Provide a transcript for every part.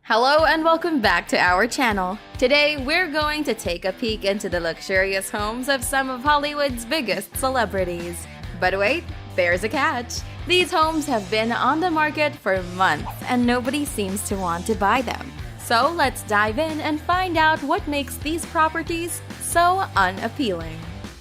Hello and welcome back to our channel. Today, we're going to take a peek into the luxurious homes of some of Hollywood's biggest celebrities. But wait, there's a catch. These homes have been on the market for months and nobody seems to want to buy them. So let's dive in and find out what makes these properties so unappealing.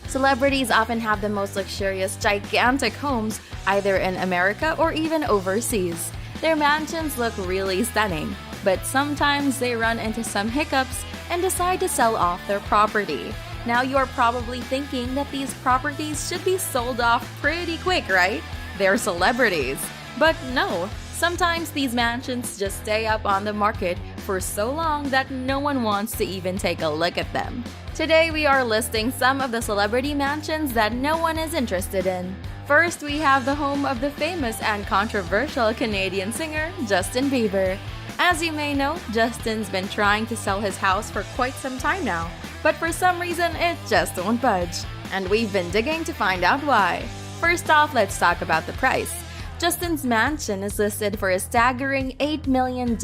Celebrities often have the most luxurious, gigantic homes, either in America or even overseas. Their mansions look really stunning, but sometimes they run into some hiccups and decide to sell off their property. Now you're probably thinking that these properties should be sold off pretty quick, right? They're celebrities. But no, sometimes these mansions just stay up on the market for so long that no one wants to even take a look at them. Today we are listing some of the celebrity mansions that no one is interested in. First, we have the home of the famous and controversial Canadian singer, Justin Bieber. As you may know, Justin's been trying to sell his house for quite some time now, but for some reason it just won't budge. And we've been digging to find out why. First off, let's talk about the price. Justin's mansion is listed for a staggering $8 million,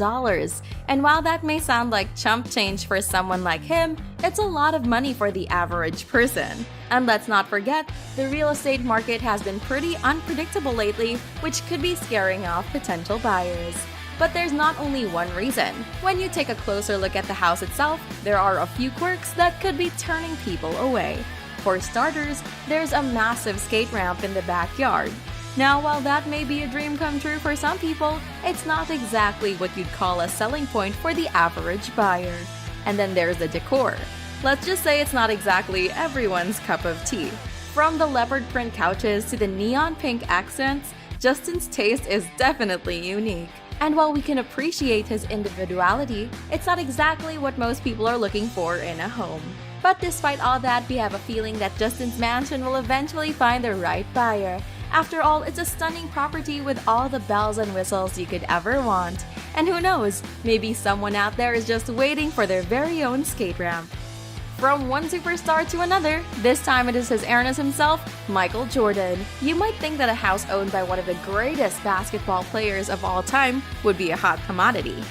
and while that may sound like chump change for someone like him, it's a lot of money for the average person. And let's not forget, the real estate market has been pretty unpredictable lately, which could be scaring off potential buyers. But there's not only one reason. When you take a closer look at the house itself, there are a few quirks that could be turning people away. For starters, there's a massive skate ramp in the backyard. Now, while that may be a dream come true for some people, it's not exactly what you'd call a selling point for the average buyer. And then there's the decor. Let's just say it's not exactly everyone's cup of tea. From the leopard print couches to the neon pink accents, Justin's taste is definitely unique. And while we can appreciate his individuality, it's not exactly what most people are looking for in a home. But despite all that, we have a feeling that Justin's mansion will eventually find the right buyer. After all, it's a stunning property with all the bells and whistles you could ever want. And who knows, maybe someone out there is just waiting for their very own skate ramp. From one superstar to another, this time it is his Airness himself, Michael Jordan. You might think that a house owned by one of the greatest basketball players of all time would be a hot commodity.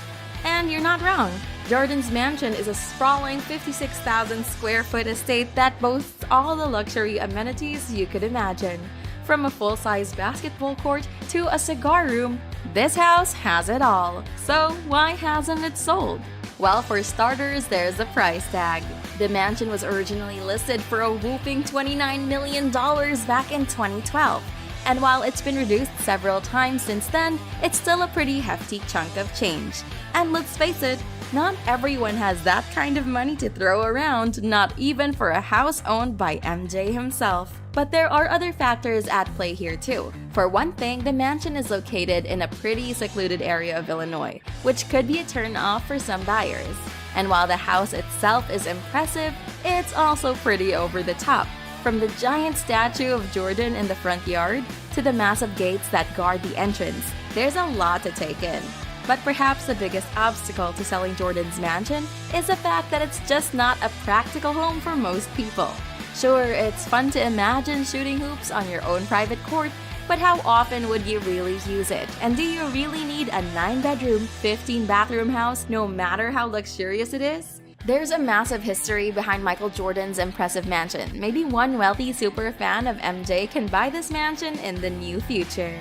And you're not wrong. Jordan's mansion is a sprawling 56,000 square foot estate that boasts all the luxury amenities you could imagine. From a full-size basketball court to a cigar room, this house has it all. So why hasn't it sold? Well, for starters, there's the price tag. The mansion was originally listed for a whopping $29 million back in 2012. And while it's been reduced several times since then, it's still a pretty hefty chunk of change. And let's face it, not everyone has that kind of money to throw around, not even for a house owned by MJ himself. But there are other factors at play here too. For one thing, the mansion is located in a pretty secluded area of Illinois, which could be a turn-off for some buyers. And while the house itself is impressive, it's also pretty over the top. From the giant statue of Jordan in the front yard to the massive gates that guard the entrance, there's a lot to take in. But perhaps the biggest obstacle to selling Jordan's mansion is the fact that it's just not a practical home for most people. Sure, it's fun to imagine shooting hoops on your own private court, but how often would you really use it? And do you really need a 9-bedroom, 15-bathroom house no matter how luxurious it is? There's a massive history behind Michael Jordan's impressive mansion. Maybe one wealthy super fan of MJ can buy this mansion in the near future.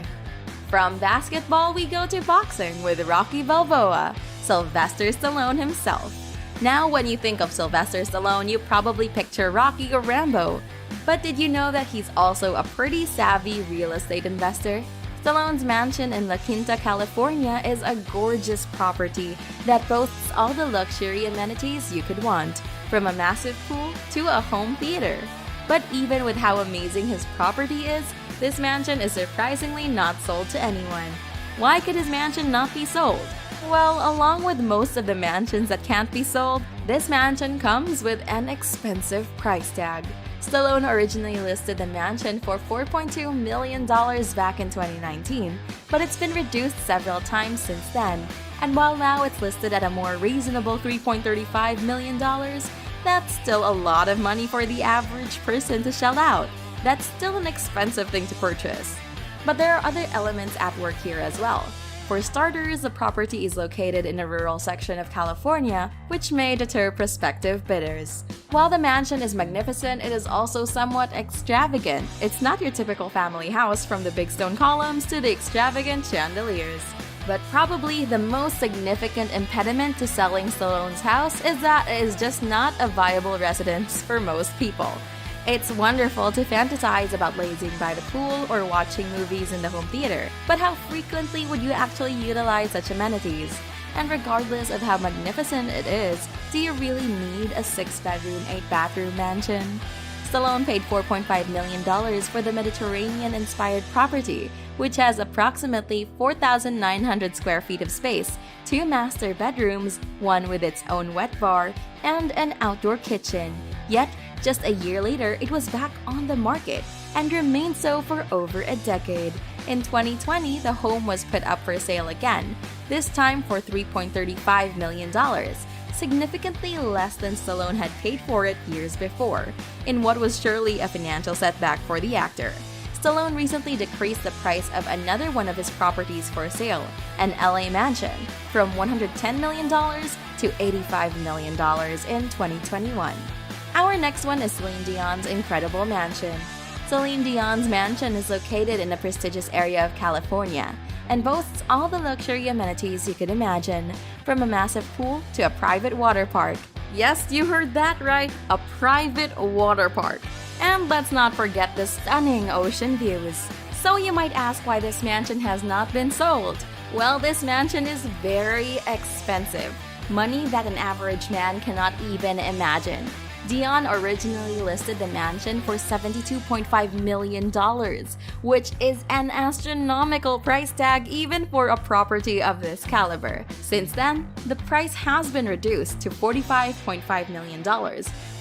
From basketball, we go to boxing with Rocky Balboa, Sylvester Stallone himself. Now, when you think of Sylvester Stallone, you probably picture Rocky or Rambo. But did you know that he's also a pretty savvy real estate investor? Stallone's mansion in La Quinta, California is a gorgeous property that boasts all the luxury amenities you could want, from a massive pool to a home theater. But even with how amazing his property is, this mansion is surprisingly not sold to anyone. Why could his mansion not be sold? Well, along with most of the mansions that can't be sold, this mansion comes with an expensive price tag. Stallone originally listed the mansion for $4.2 million back in 2019, but it's been reduced several times since then. And while now it's listed at a more reasonable $3.35 million, that's still a lot of money for the average person to shell out. That's still an expensive thing to purchase. But there are other elements at work here as well. For starters, the property is located in a rural section of California, which may deter prospective bidders. While the mansion is magnificent, it is also somewhat extravagant. It's not your typical family house, from the big stone columns to the extravagant chandeliers. But probably the most significant impediment to selling Stallone's house is that it is just not a viable residence for most people. It's wonderful to fantasize about lazing by the pool or watching movies in the home theater, but how frequently would you actually utilize such amenities? And regardless of how magnificent it is, do you really need a 6-bedroom, 8-bathroom mansion? Stallone paid $4.5 million for the Mediterranean-inspired property, which has approximately 4,900 square feet of space, 2 master bedrooms, one with its own wet bar, and an outdoor kitchen. Yet, just a year later, it was back on the market and remained so for over a decade. In 2020, the home was put up for sale again, this time for $3.35 million, significantly less than Stallone had paid for it years before, in what was surely a financial setback for the actor. Stallone recently decreased the price of another one of his properties for sale, an LA mansion, from $110 million to $85 million in 2021. Our next one is Celine Dion's incredible mansion. Celine Dion's mansion is located in a prestigious area of California and boasts all the luxury amenities you could imagine, from a massive pool to a private water park. Yes, you heard that right, a private water park. And let's not forget the stunning ocean views. So you might ask why this mansion has not been sold. Well, this mansion is very expensive, money that an average man cannot even imagine. Dion originally listed the mansion for $72.5 million, which is an astronomical price tag even for a property of this caliber. Since then, the price has been reduced to $45.5 million,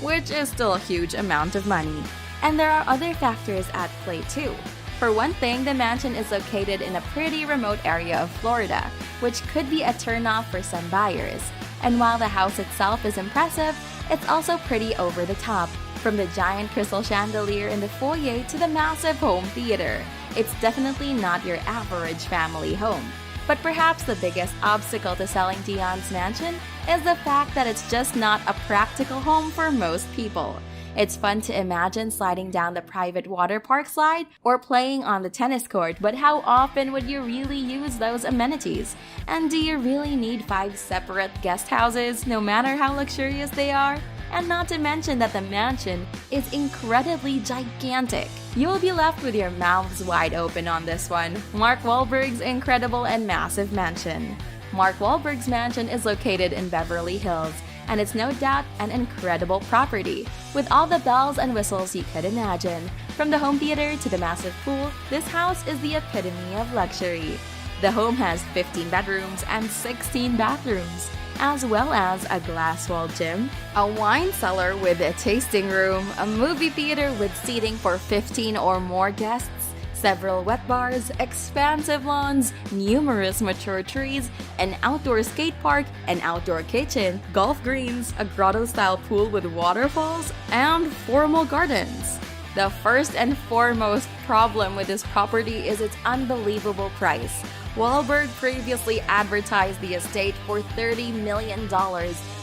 which is still a huge amount of money. And there are other factors at play too. For one thing, the mansion is located in a pretty remote area of Florida, which could be a turnoff for some buyers. And while the house itself is impressive, it's also pretty over the top, from the giant crystal chandelier in the foyer to the massive home theater. It's definitely not your average family home. But perhaps the biggest obstacle to selling Dion's mansion is the fact that it's just not a practical home for most people. It's fun to imagine sliding down the private water park slide or playing on the tennis court, but how often would you really use those amenities? And do you really need 5 separate guest houses, no matter how luxurious they are? And not to mention that the mansion is incredibly gigantic. You'll be left with your mouths wide open on this one. Mark Wahlberg's incredible and massive mansion. Mark Wahlberg's mansion is located in Beverly Hills, and it's no doubt an incredible property, with all the bells and whistles you could imagine. From the home theater to the massive pool, this house is the epitome of luxury. The home has 15 bedrooms and 16 bathrooms, as well as a glass-walled gym, a wine cellar with a tasting room, a movie theater with seating for 15 or more guests, several wet bars, expansive lawns, numerous mature trees, an outdoor skate park, an outdoor kitchen, golf greens, a grotto-style pool with waterfalls, and formal gardens. The first and foremost problem with this property is its unbelievable price. Wahlberg previously advertised the estate for $30 million,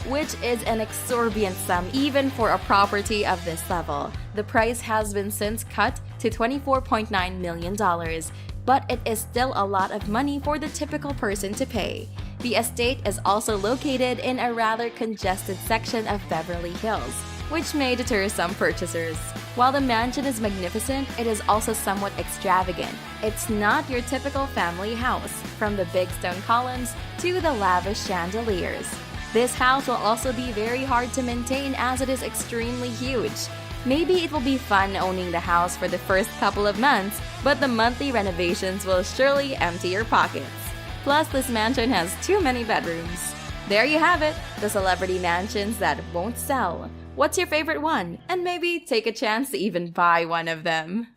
which is an exorbitant sum even for a property of this level. The price has been since cut to $24.9 million, but it is still a lot of money for the typical person to pay. The estate is also located in a rather congested section of Beverly Hills, which may deter some purchasers. While the mansion is magnificent, it is also somewhat extravagant. It's not your typical family house, from the big stone columns to the lavish chandeliers. This house will also be very hard to maintain as it is extremely huge. Maybe it will be fun owning the house for the first couple of months, but the monthly renovations will surely empty your pockets. Plus, this mansion has too many bedrooms. There you have it, the celebrity mansions that won't sell. What's your favorite one? And maybe take a chance to even buy one of them.